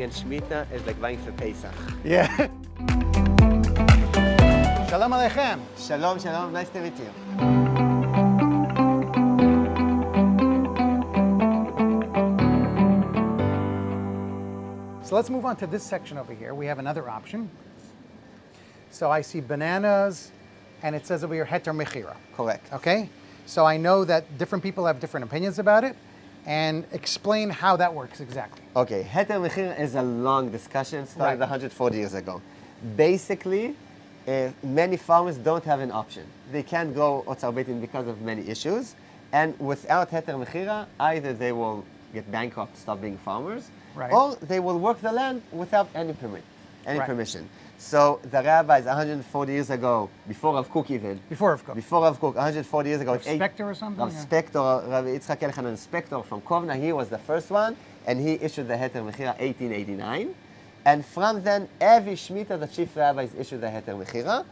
buying in Shemitah is like buying for Pesach. Yeah. Shalom Aleichem. Shalom, shalom. Nice to meet you. So let's move on to this section over here. We have another option. So I see bananas, and it says over here heter mechirah. Correct. Okay? So I know that different people have different opinions about it, and explain how that works exactly. Okay, heter mechirah is a long discussion, started Right. 140 years ago. Basically, many farmers don't have an option. They can't go otzar beitin because of many issues, and without heter mechirah, either they will get bankrupt, stop being farmers, Right. or they will work the land without any permit, any Right. permission. So the rabbis 140 years ago, before Rav Kook even, Before of course. before Rav Kook, 140 years ago, Rav Spector or something? Rav Spector, Rabbi Yitzchak Elchanan Spector from Kovna, he was the first one, and he issued the heter mechirah 1889. And from then, every Shemitah, the chief rabbis issued the heter mechirah.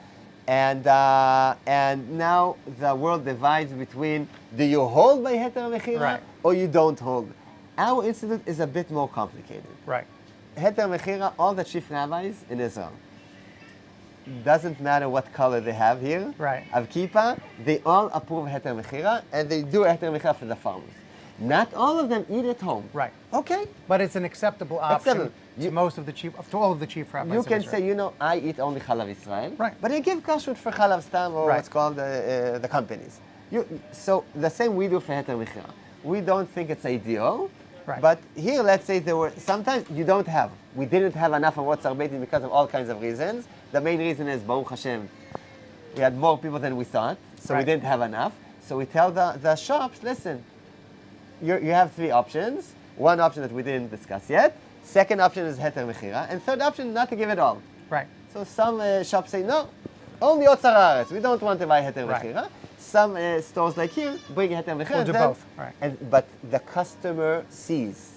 And now the world divides between, do you hold by heter mechirah Right. or you don't hold? Our institute is a bit more complicated. Right. Heter mechirah, all the chief rabbis in Israel, doesn't matter what color they have here, Right. of kippah, they all approve heter mechirah, and they do heter mechirah for the farmers. Not all of them eat at home. Right. Okay. But it's an acceptable option Acceptable. to all of the chief rabbis. You of can Israel. say, I eat only Chalav Israel, Right. but I give kashrut for Chalav Stam or Right. what's called the companies. So the same we do for heter mechirah. We don't think it's ideal, Right. but here, let's say sometimes you don't have. We didn't have enough of otzar beitin because of all kinds of reasons. The main reason is, Baruch Hashem, we had more people than we thought, so we Right. didn't have enough. So we tell the shops, listen, you have three options. One option that we didn't discuss yet. Second option is heter mechirah. And third option, not to give it all. Right. So some shops say, no, only otzar haaretz. We don't want to buy heter Right. mechirah. Some stores like here bring heter mechirah. We'll do both. Right. But the customer sees.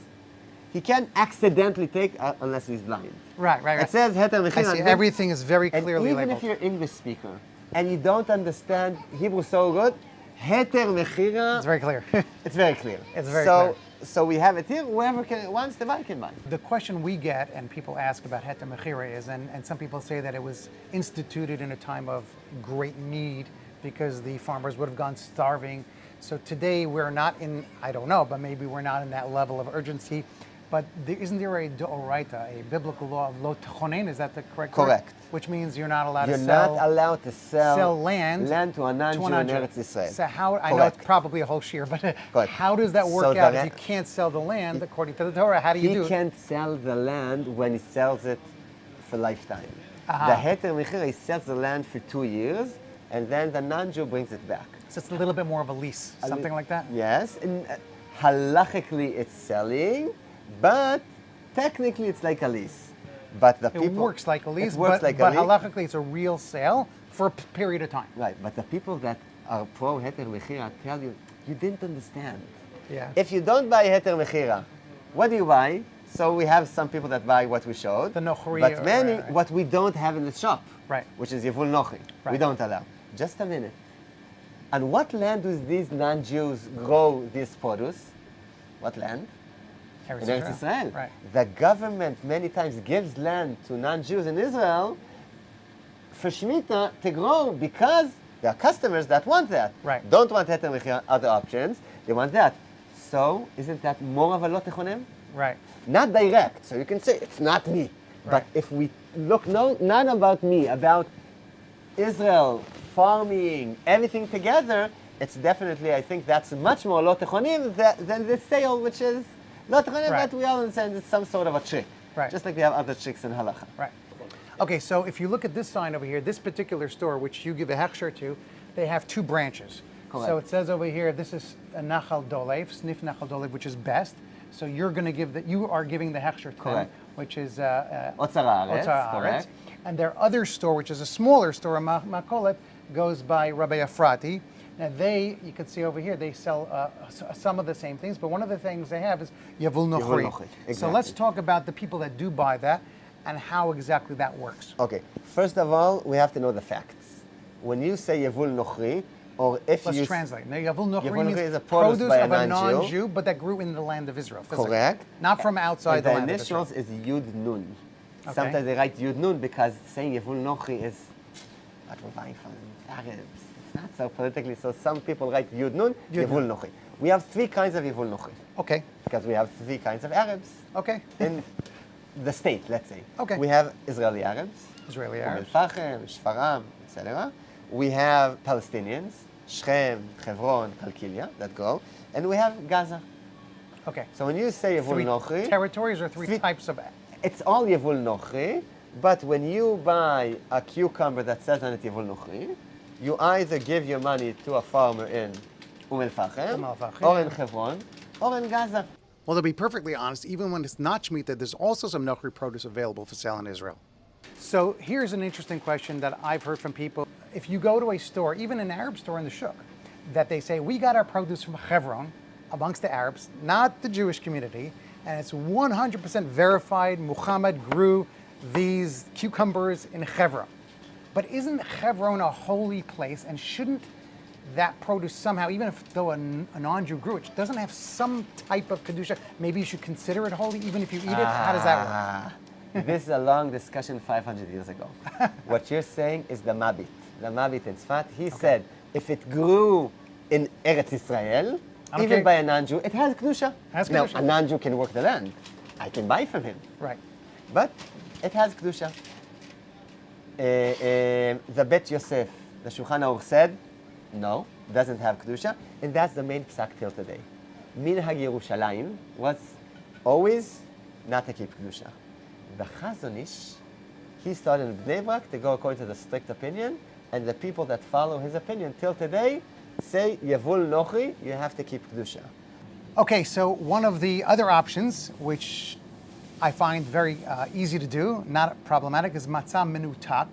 He can't accidentally take unless he's blind. Right. Right. It says heter I mechirah. see. Everything is very And clearly even labeled. if you're English speaker and you don't understand Hebrew so good, heter mechirah, It's very clear. it's very clear. It's very clear. So we have it here. Whoever wants to buy can buy. The question we get and people ask about heter mechirah is, and some people say that it was instituted in a time of great need because the farmers would have gone starving. So today we're not in, I don't know, but maybe we're not in that level of urgency. But isn't there a d'oraita, a biblical law of lo techonen? Is that the correct word? Correct. Which means you're not allowed You're to sell. not allowed to sell land to a non-Jew in non-Jew. Eretz Israel. So how, I know Correct. it's probably a whole shear, but Correct. how does that work So out? the If you can't sell the land according to the Torah, how do you do He it? can't sell the land when he sells it for lifetime. Aha. The heter mechirah, he sells the land for 2 years, and then the non-Jew brings it back. So it's a little bit more of a lease, something like that? Yes, and halachically it's selling, but technically it's like a lease. But the It people works like a lease, it works but, like but a lease. halachically it's a real sale for a period of time. Right, but the people that are pro heter mechirah tell you, you didn't understand. Yeah. If you don't buy heter mechirah, what do you buy? So we have some people that buy what we showed, The nochri, but many right. what we don't have in the shop, Right. which is yivul nochri. We Right. don't allow. Just a minute. And what land do these non-Jews grow this produce? What land? Eretz In Eretz Israel. Right. The government many times gives land to non-Jews in Israel for Shemitah to grow because there are customers that want that. Right. Don't want heter mechirah, other options. They want that. So isn't that more of a lo techonem? Right. Not direct. So you can say it's not me. But Right. if we look, no, not about me, about Israel, farming, everything together, it's definitely, I think that's much more lo techonim than the sale, which is lo techonim, Right. but we all understand it's some sort of a trick. Right. Just like we have other tricks in halacha. Right. Okay, so if you look at this sign over here, this particular store, which you give a hechsher to, they have two branches. Correct. So it says over here, this is a nachal dolev, snif nachal dolev, which is best. So you're going to give you are giving the hechsher to them, Correct. which is Otzar haaretz, Otzar haaretz. correct. And their other store, which is a smaller store, Makolet, goes by Rabbi Efrati. Now you can see over here, they sell some of the same things, but one of the things they have is yivul nochri. nochri, So exactly. let's talk about the people that do buy that and how exactly that works. Okay, first of all, we have to know the facts. When you say yivul nochri, Or if Let's you translate. Now, yivul nochri Yivul means nochri is a produce by a of a non-Jew. non-Jew, but that grew in the land of Israel. Physically. Correct. Not from outside And the the land of Israel. initials is Yud Nun. Okay. Sometimes they write Yud Nun because saying Yivul Nochri is what we're buying from Arabs. It's not so politically. So some people write Yud Nun, Yivul Nochri. We have three kinds of Yivul Nochri Okay. because we have three kinds of Arabs Okay. in the state. Let's say. Okay. We have Israeli Arabs, Israeli Arabs. Fachem, Shfaram, etc. We have Palestinians, Shechem, Hebron, Kalkilia, that go, and we have Gaza. Okay. So when you say Yivul Three Nochri, territories or three types of. it's all Yivul Nochri, but when you buy a cucumber that says on it Yivul Nochri, you either give your money to a farmer in Fachem, or in Hebron, or in Gaza. Well, to be perfectly honest, even when it's not Shemitah, there's also some nochri produce available for sale in Israel. So here's an interesting question that I've heard from people. If you go to a store, even an Arab store in the Shuk, that they say, we got our produce from Hebron, amongst the Arabs, not the Jewish community, and it's 100% verified Muhammad grew these cucumbers in Hebron. But isn't Hebron a holy place, and shouldn't that produce somehow, even if though a non-Jew grew it, doesn't have some type of kedusha, maybe you should consider it holy even if you eat it? How does that work? This is a long discussion 500 years ago. What you're saying is the Mabit. The Mabit in Tzfat, he said, if it grew in Eretz Israel, even by a non-Jew, it has kedusha. Now, a non-Jew can work the land. I can buy from him. Right. But it has kedusha. The Bet Yosef, the Shulchan Aruch said, no, doesn't have kedusha, and that's the main psak till today. Minhag Yerushalayim was always not to keep kedusha. The Chazon Ish, he started in Bnei Brak to go according to the strict opinion, and the people that follow his opinion till today say Yevul Nochri, you have to keep kedusha. Okay, so one of the other options, which I find very easy to do, not problematic, is matzah menutak.